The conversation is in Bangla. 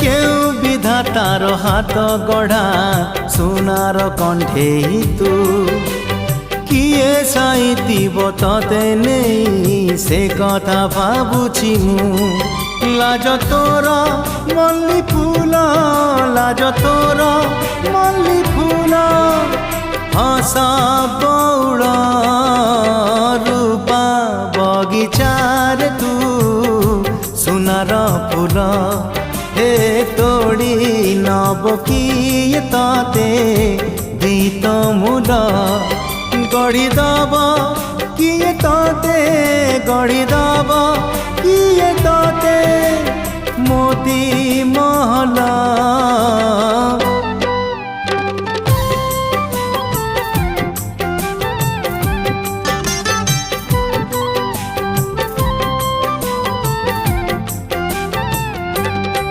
কেউ বিধাতার হাত গঢ়া সোণার কণ্ঠেই তু কিয়ে সাইতিব ততে নেই সে কথা ভাবুছি মু লাজ তোর মল্লি ফুল লাজ তোর মল্লি ফুল হসা বৌড় রূপা বগিচার তু সোনার ফুল হে তোড়ি নব কিয়ে ততে গীত মূল গড়ি দব কিয়ে ততে গড়ি দব কিয়ে ততে মোতি মহল